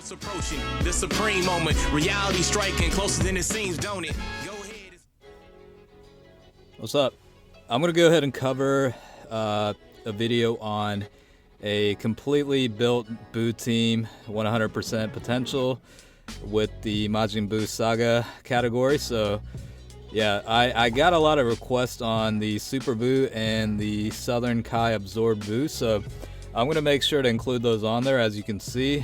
What's approaching the supreme moment? Reality striking closer than it seems, don't it? Go ahead. What's up? I'm gonna go ahead and cover a video on a completely built Buu team, 100% potential with the Majin Buu Saga category. So yeah, I got a lot of requests on the Super Buu and the Southern Kai Absorbed Buu, so I'm going to make sure to include those on there. As you can see,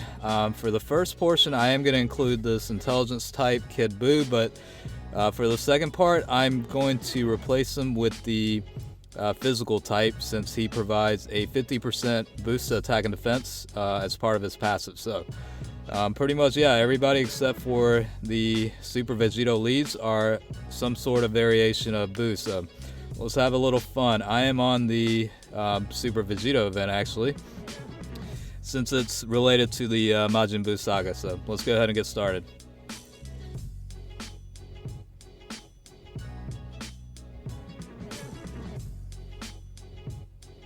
for the first portion I am going to include this intelligence type Kid Buu, but for the second part I'm going to replace him with the physical type, since he provides a 50% boost to attack and defense as part of his passive. So pretty much, yeah, everybody except for the Super Vegito leads are some sort of variation of Buu. So let's have a little fun. I am on the Super Vegito event, actually, since it's related to the Majin Buu Saga. So let's go ahead and get started.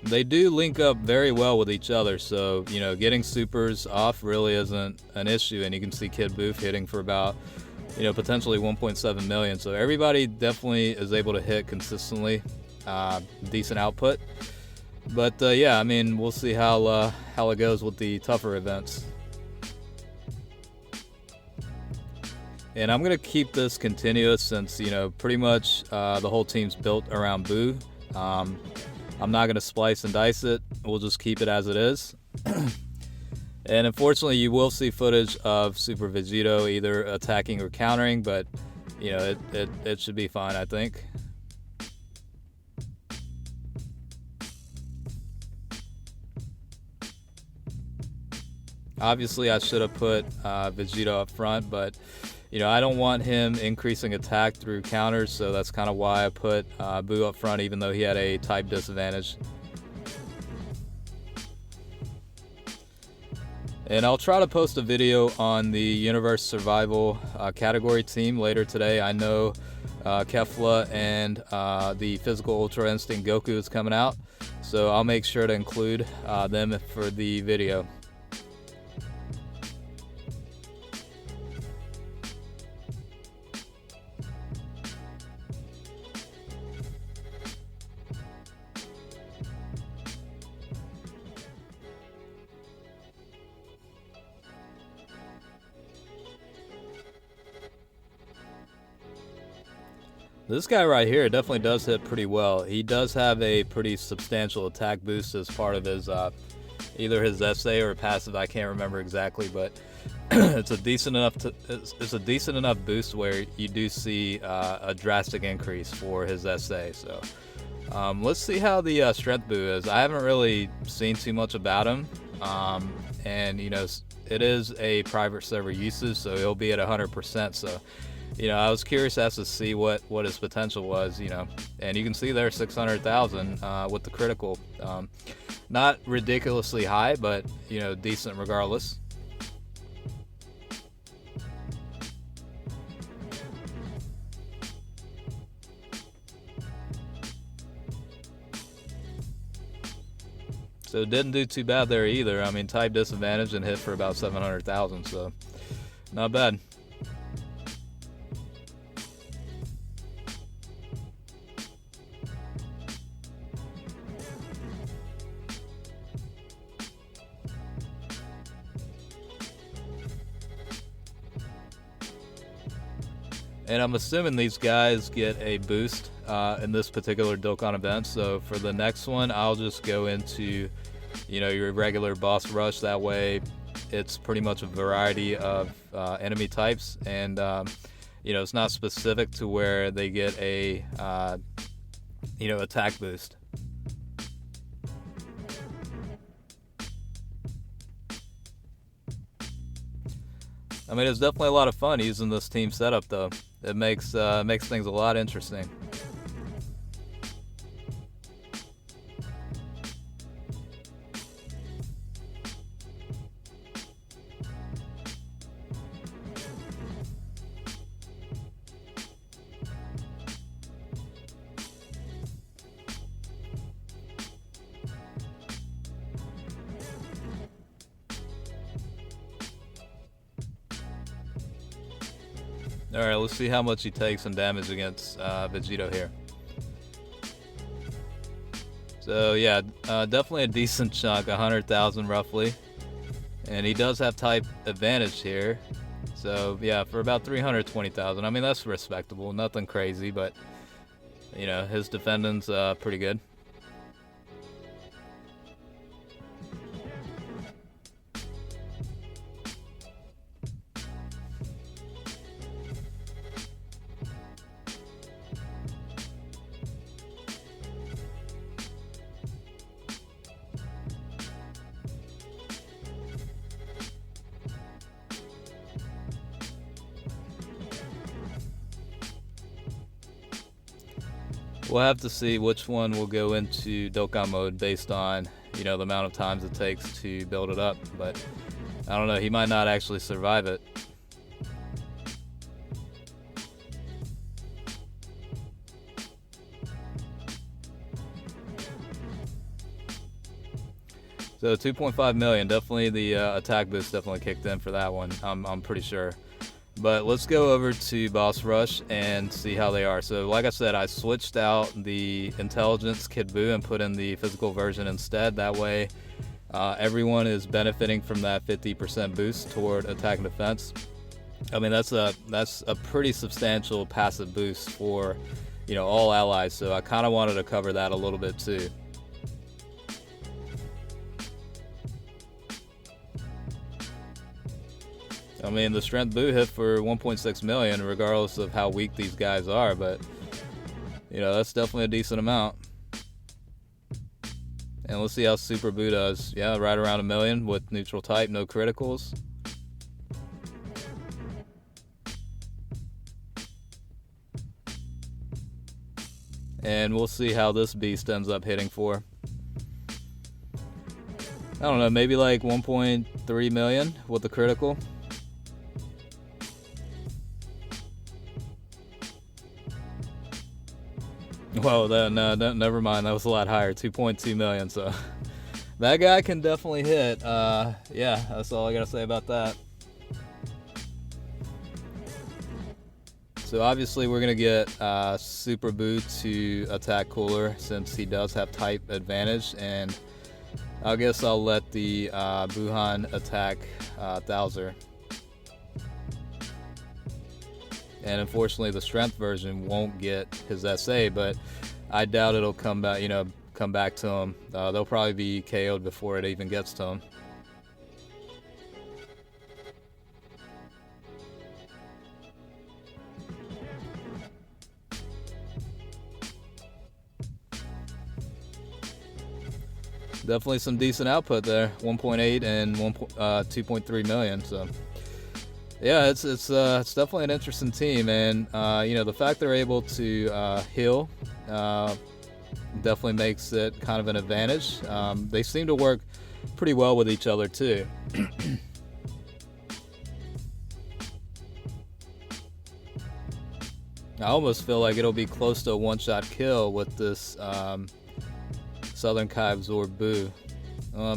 They do link up very well with each other, so you know, getting supers off really isn't an issue. And you can see Kid Buu hitting for about, you know, potentially 1.7 million. So everybody definitely is able to hit consistently, decent output. But yeah, I mean, we'll see how it goes with the tougher events. And I'm gonna keep this continuous, since you know, pretty much the whole team's built around Buu. I'm not going to splice and dice it. We'll just keep it as it is. And unfortunately, you will see footage of Super Vegito either attacking or countering, but you know, it should be fine, I think. Obviously, I should have put Vegito up front, but you know, I don't want him increasing attack through counters, so that's kind of why I put Buu up front, even though he had a type disadvantage. And I'll try to post a video on the Universe Survival category team later today. I know Kefla and the Physical Ultra Instinct Goku is coming out, so I'll make sure to include them for the video. This guy right here definitely does hit pretty well. He does have a pretty substantial attack boost as part of his either his essay or passive. I can't remember exactly, but it's a decent enough boost where you do see a drastic increase for his essay. So let's see how the strength Buu is. I haven't really seen too much about him, and you know, it is a private server usage, so he'll be at 100%. So you know, I was curious as to see what his potential was, you know, and you can see there 600,000 with the critical. Not ridiculously high, but you know, decent regardless. So it didn't do too bad there either. I mean, type disadvantage and hit for about 700,000, so not bad. And I'm assuming these guys get a boost in this particular Dokkan event. So for the next one, I'll just go into, you know, your regular boss rush. That way, it's pretty much a variety of enemy types, and you know, it's not specific to where they get a you know, attack boost. I mean, it's definitely a lot of fun using this team setup, though. It makes things a lot interesting. Alright, let's see how much he takes in damage against Vegito here. So yeah, definitely a decent chunk, 100,000 roughly. And he does have type advantage here. So yeah, for about 320,000. I mean, that's respectable. Nothing crazy, but you know, his defending's pretty good. We'll have to see which one will go into Dokkan mode based on, you know, the amount of times it takes to build it up. But I don't know, he might not actually survive it. So 2.5 million, definitely the attack boost definitely kicked in for that one. I'm pretty sure. But let's go over to Boss Rush and see how they are. So like I said, I switched out the Intelligence Kid Buu and put in the physical version instead. That way everyone is benefiting from that 50% boost toward attack and defense. I mean, that's a pretty substantial passive boost for, you know, all allies. So I kind of wanted to cover that a little bit too. I mean, the strength Buu hit for 1.6 million, regardless of how weak these guys are, but, you know, that's definitely a decent amount. And let's see how Super Buu does. Yeah, right around 1 million with neutral type, no criticals. And we'll see how this beast ends up hitting for. I don't know, maybe like 1.3 million with the critical. Whoa, never mind. That was a lot higher, 2.2 million. So that guy can definitely hit. Yeah, that's all I gotta say about that. So obviously we're gonna get Super Buu to attack cooler since he does have type advantage, and I guess I'll let the Buhan attack Thouser. And unfortunately, the strength version won't get his SA, but I doubt it'll come back. You know, come back to him. They'll probably be KO'd before it even gets to him. Definitely some decent output there. 1.8 and 2.3 million. So. Yeah, it's definitely an interesting team, and you know, the fact they're able to heal definitely makes it kind of an advantage. They seem to work pretty well with each other too. I almost feel like it'll be close to a one-shot kill with this Southern Kai Absorb Buu.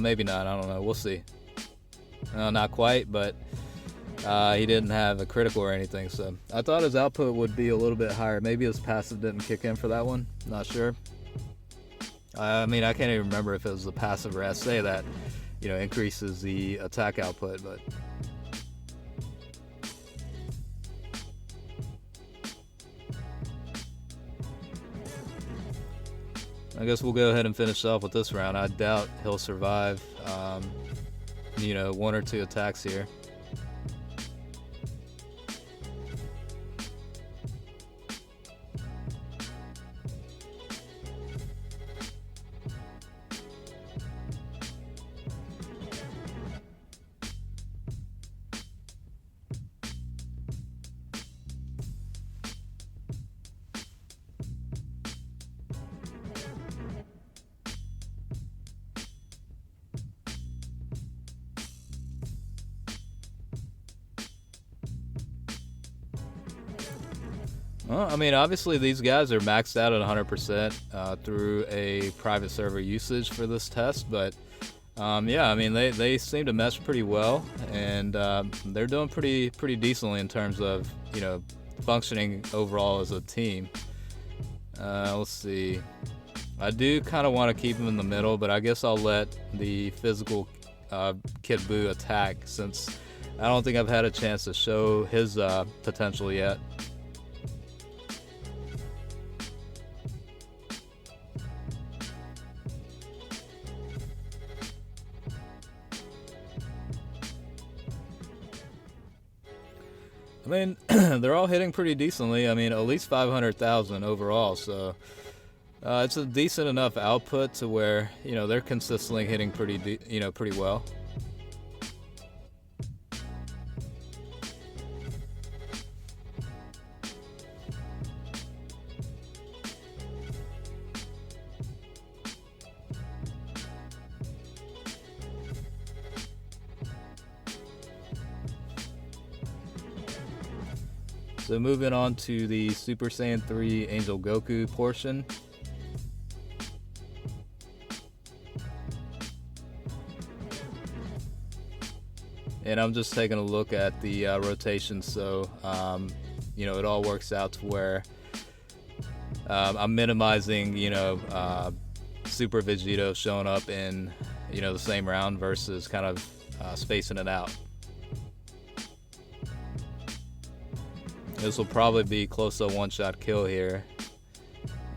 Maybe not. I don't know. We'll see. Not quite, but. He didn't have a critical or anything, so I thought his output would be a little bit higher. Maybe his passive didn't kick in for that one. Not sure. I mean, I can't even remember if it was the passive or SA that, you know, increases the attack output, but. I guess we'll go ahead and finish off with this round. I doubt he'll survive, you know, 1 or 2 attacks here. Well, I mean, obviously these guys are maxed out at 100% through a private server usage for this test, but yeah, I mean, they seem to mesh pretty well, and they're doing pretty decently in terms of, you know, functioning overall as a team. Let's see. I do kind of want to keep him in the middle, but I guess I'll let the physical Kid Buu attack, since I don't think I've had a chance to show his potential yet. I mean, they're all hitting pretty decently. I mean, at least 500,000 overall, so it's a decent enough output to where, you know, they're consistently hitting pretty well. So moving on to the Super Saiyan 3 Angel Goku portion. And I'm just taking a look at the rotation, so you know, it all works out to where I'm minimizing, you know, Super Vegito showing up in, you know, the same round versus kind of spacing it out. This will probably be close to a one-shot kill here.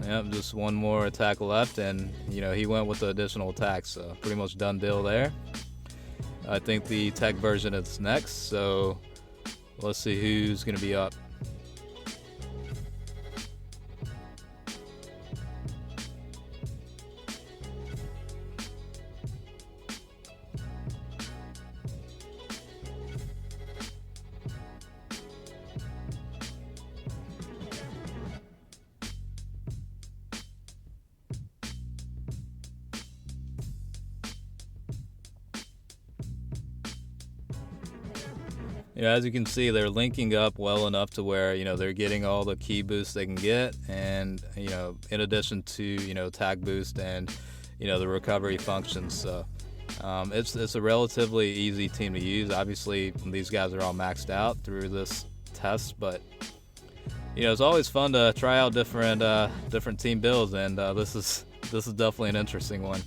Yep, just one more attack left, and you know, he went with the additional attack, so pretty much done deal there. I think the tech version is next, so let's see who's going to be up. You know, as you can see, they're linking up well enough to where, you know, they're getting all the key boosts they can get, and you know, in addition to, you know, attack boost and, you know, the recovery functions. So it's a relatively easy team to use. Obviously, these guys are all maxed out through this test, but you know, it's always fun to try out different team builds, and this is definitely an interesting one.